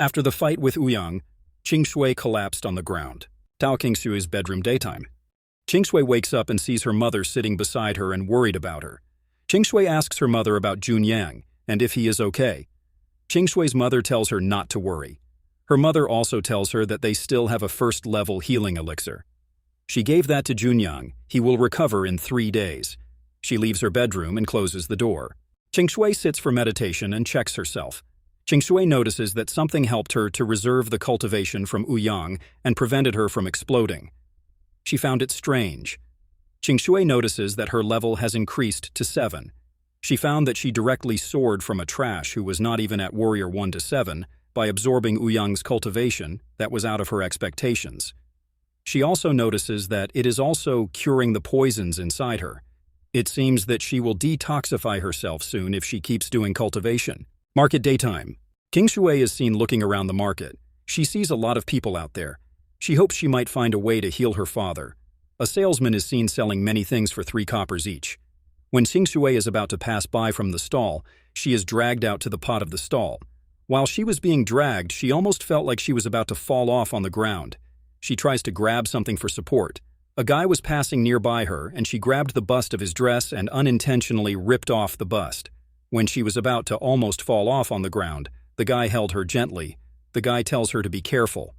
After the fight with Ouyang, Qingshui collapsed on the ground. Tao Qingshui's bedroom daytime. Qingshui wakes up and sees her mother sitting beside her and worried about her. Qingshui asks her mother about Junyang and if he is okay. Qingshui's mother tells her not to worry. Her mother also tells her that they still have a first-level healing elixir. She gave that to Junyang. He will recover in 3 days. She leaves her bedroom and closes the door. Qingshui sits for meditation and checks herself. Qingshui notices that something helped her to reserve the cultivation from Ouyang and prevented her from exploding. She found it strange. Qingshui notices that her level has increased to 7. She found that she directly soared from a trash who was not even at Warrior 1 to 7 by absorbing Ouyang's cultivation that was out of her expectations. She also notices that it is also curing the poisons inside her. It seems that she will detoxify herself soon if she keeps doing cultivation. Market daytime. Qingshui is seen looking around the market. She sees a lot of people out there. She hopes she might find a way to heal her father. A salesman is seen selling many things for 3 coppers each. When Qingshui is about to pass by from the stall, she is dragged out to the pot of the stall. While she was being dragged, she almost felt like she was about to fall off on the ground. She tries to grab something for support. A guy was passing nearby her, and she grabbed the bust of his dress and unintentionally ripped off the bust. When she was about to almost fall off on the ground, the guy held her gently. The guy tells her to be careful.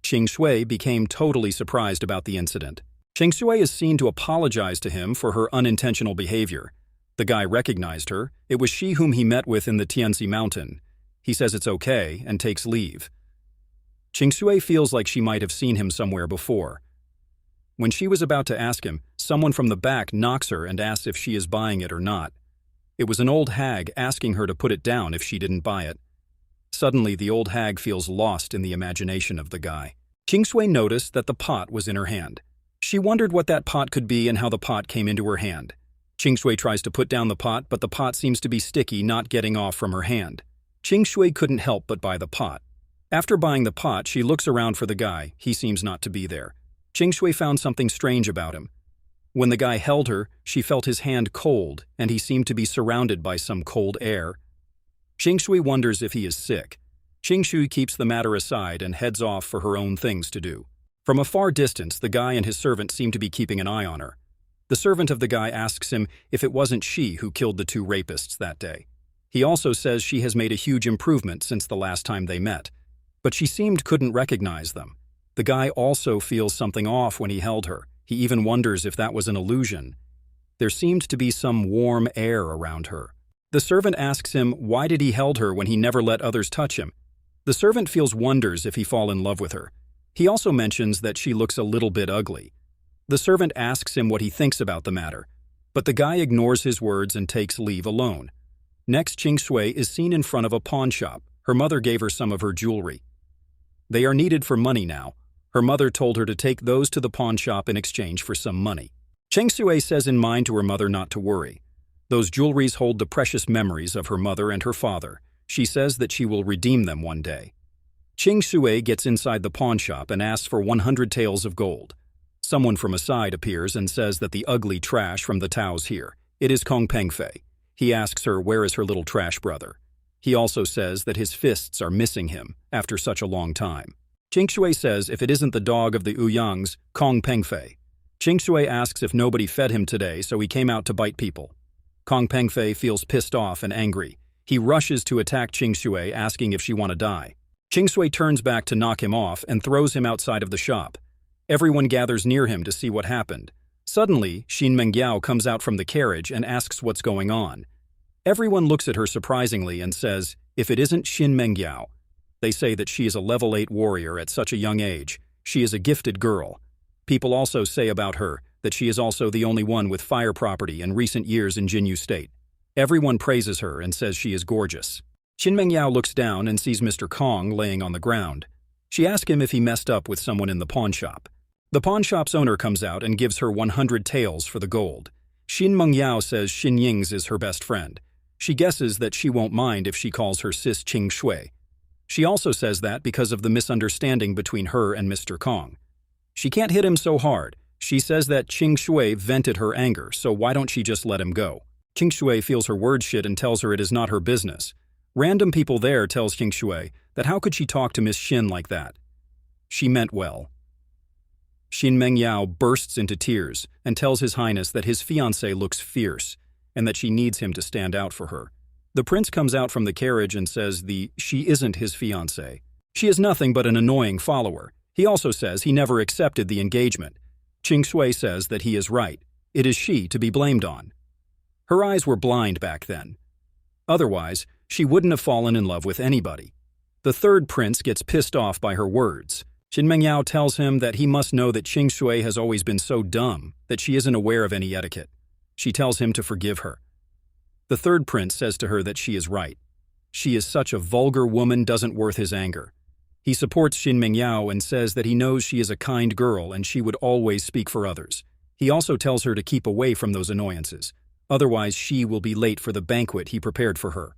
Qingshui became totally surprised about the incident. Qingshui is seen to apologize to him for her unintentional behavior. The guy recognized her. It was she whom he met with in the Tianxi mountain. He says it's okay and takes leave. Qingshui feels like she might have seen him somewhere before. When she was about to ask him, someone from the back knocks her and asks if she is buying it or not. It was an old hag asking her to put it down if she didn't buy it. Suddenly, the old hag feels lost in the imagination of the guy. Qingshui noticed that the pot was in her hand. She wondered what that pot could be and how the pot came into her hand. Qingshui tries to put down the pot, but the pot seems to be sticky, not getting off from her hand. Qingshui couldn't help but buy the pot. After buying the pot, she looks around for the guy. He seems not to be there. Qingshui found something strange about him. When the guy held her, she felt his hand cold, and he seemed to be surrounded by some cold air. Qingshui wonders if he is sick. Qingshui keeps the matter aside and heads off for her own things to do. From a far distance, the guy and his servant seem to be keeping an eye on her. The servant of the guy asks him if it wasn't she who killed the 2 rapists that day. He also says she has made a huge improvement since the last time they met, but she couldn't recognize them. The guy also feels something off when he held her. He even wonders if that was an illusion. There seemed to be some warm air around her. The servant asks him why did he held her when he never let others touch him. The servant wonders if he fall in love with her. He also mentions that she looks a little bit ugly. The servant asks him what he thinks about the matter, but the guy ignores his words and takes leave alone. Next, Qingshui is seen in front of a pawn shop. Her mother gave her some of her jewelry. They are needed for money now. Her mother told her to take those to the pawn shop in exchange for some money. Qingshui says in mind to her mother not to worry. Those jewelries hold the precious memories of her mother and her father. She says that she will redeem them one day. Qingshui gets inside the pawn shop and asks for 100 taels of gold. Someone from a side appears and says that the ugly trash from the Tao's here. It is Kong Pengfei. He asks her where is her little trash brother. He also says that his fists are missing him after such a long time. Qingshui says if it isn't the dog of the Ouyangs, Kong Pengfei. Qingshui asks if nobody fed him today, so he came out to bite people. Kong Pengfei feels pissed off and angry. He rushes to attack Qingshui, asking if she want to die. Qingshui turns back to knock him off and throws him outside of the shop. Everyone gathers near him to see what happened. Suddenly, Xin Mengyao comes out from the carriage and asks what's going on. Everyone looks at her surprisingly and says, if it isn't Xin Mengyao. They say that she is a level 8 warrior at such a young age. She is a gifted girl. People also say about her that she is also the only one with fire property in recent years in Jinyu State. Everyone praises her and says she is gorgeous. Xin Mengyao looks down and sees Mr. Kong laying on the ground. She asks him if he messed up with someone in the pawn shop. The pawn shop's owner comes out and gives her 100 taels for the gold. Xin Mengyao says Xin Ying's is her best friend. She guesses that she won't mind if she calls her sis Qingshui. She also says that because of the misunderstanding between her and Mr. Kong. She can't hit him so hard. She says that Qingshui vented her anger, so why don't she just let him go? Qingshui feels her words shit and tells her it is not her business. Random people there tells Qing Shui that how could she talk to Miss Xin like that? She meant well. Xin Mengyao bursts into tears and tells His Highness that his fiancée looks fierce and that she needs him to stand out for her. The prince comes out from the carriage and says she isn't his fiancée. She is nothing but an annoying follower. He also says he never accepted the engagement. Qing Shui says that he is right. It is she to be blamed on. Her eyes were blind back then. Otherwise, she wouldn't have fallen in love with anybody. The third prince gets pissed off by her words. Xin Mengyao tells him that he must know that Qing Shui has always been so dumb that she isn't aware of any etiquette. She tells him to forgive her. The third prince says to her that she is right. She is such a vulgar woman, doesn't worth his anger. He supports Xin Mengyao and says that he knows she is a kind girl and she would always speak for others. He also tells her to keep away from those annoyances. Otherwise, she will be late for the banquet he prepared for her.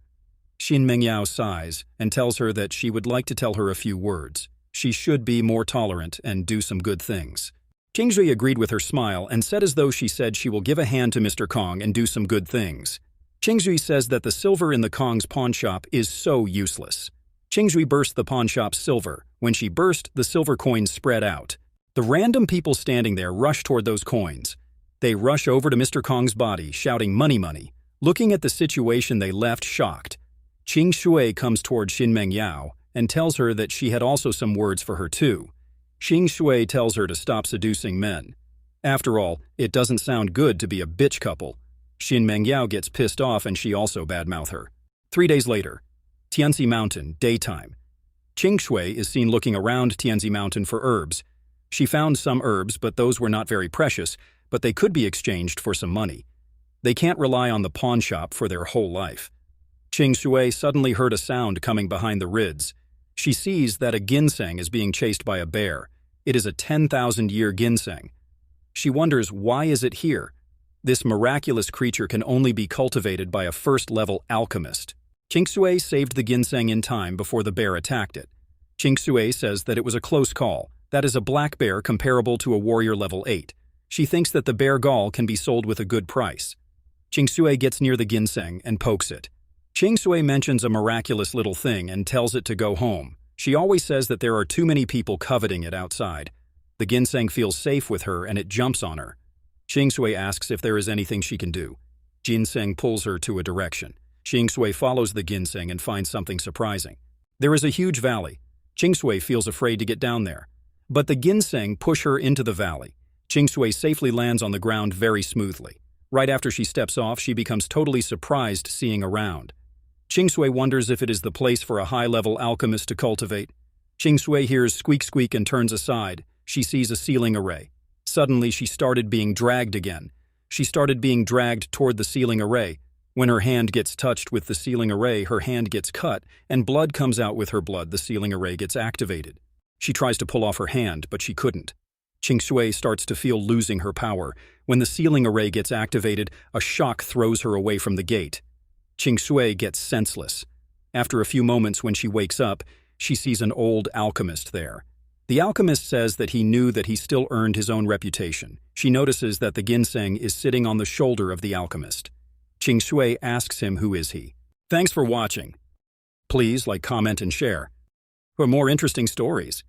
Xin Mengyao sighs and tells her that she would like to tell her a few words. She should be more tolerant and do some good things. Qing Shui agreed with her smile and said as though she said she will give a hand to Mr. Kong and do some good things. Qing Shui says that the silver in the Kong's pawn shop is so useless. Qing Shui burst the pawn shop's silver. When she burst, the silver coins spread out. The random people standing there rush toward those coins. They rush over to Mr. Kong's body, shouting money, money. Looking at the situation, they left shocked. Qing Shui comes toward Xin Mengyao and tells her that she had also some words for her too. Qing Shui tells her to stop seducing men. After all, it doesn't sound good to be a bitch couple. Xin Mengyao gets pissed off and she also badmouth her. 3 days later, Tianzi Mountain, daytime. Qing Shui is seen looking around Tianzi Mountain for herbs. She found some herbs, but those were not very precious, but they could be exchanged for some money. They can't rely on the pawn shop for their whole life. Qing Shui suddenly heard a sound coming behind the rids. She sees that a ginseng is being chased by a bear. It is a 10,000-year ginseng. She wonders, why is it here? This miraculous creature can only be cultivated by a first-level alchemist. Qing Shui saved the ginseng in time before the bear attacked it. Qing Shui says that it was a close call. That is a black bear comparable to a warrior level 8. She thinks that the bear gall can be sold with a good price. Qing Shui gets near the ginseng and pokes it. Qing Shui mentions a miraculous little thing and tells it to go home. She always says that there are too many people coveting it outside. The ginseng feels safe with her and it jumps on her. Qing Shui asks if there is anything she can do. Ginseng pulls her to a direction. Qing Shui follows the ginseng and finds something surprising. There is a huge valley. Qing Shui feels afraid to get down there. But the ginseng push her into the valley. Qing Shui safely lands on the ground very smoothly. Right after she steps off, she becomes totally surprised seeing around. Qing Shui wonders if it is the place for a high-level alchemist to cultivate. Qing Shui hears squeak squeak and turns aside. She sees a ceiling array. Suddenly, she started being dragged again. She started being dragged toward the ceiling array. When her hand gets touched with the ceiling array, her hand gets cut, and blood comes out with her blood. The ceiling array gets activated. She tries to pull off her hand, but she couldn't. Qing Shui starts to feel losing her power. When the ceiling array gets activated, a shock throws her away from the gate. Qing Shui gets senseless. After a few moments, when she wakes up, she sees an old alchemist there. The alchemist says that he knew that he still earned his own reputation. She notices that the ginseng is sitting on the shoulder of the alchemist. Qing Shui asks him who is he. Thanks for watching. Please like, comment, and share for more interesting stories.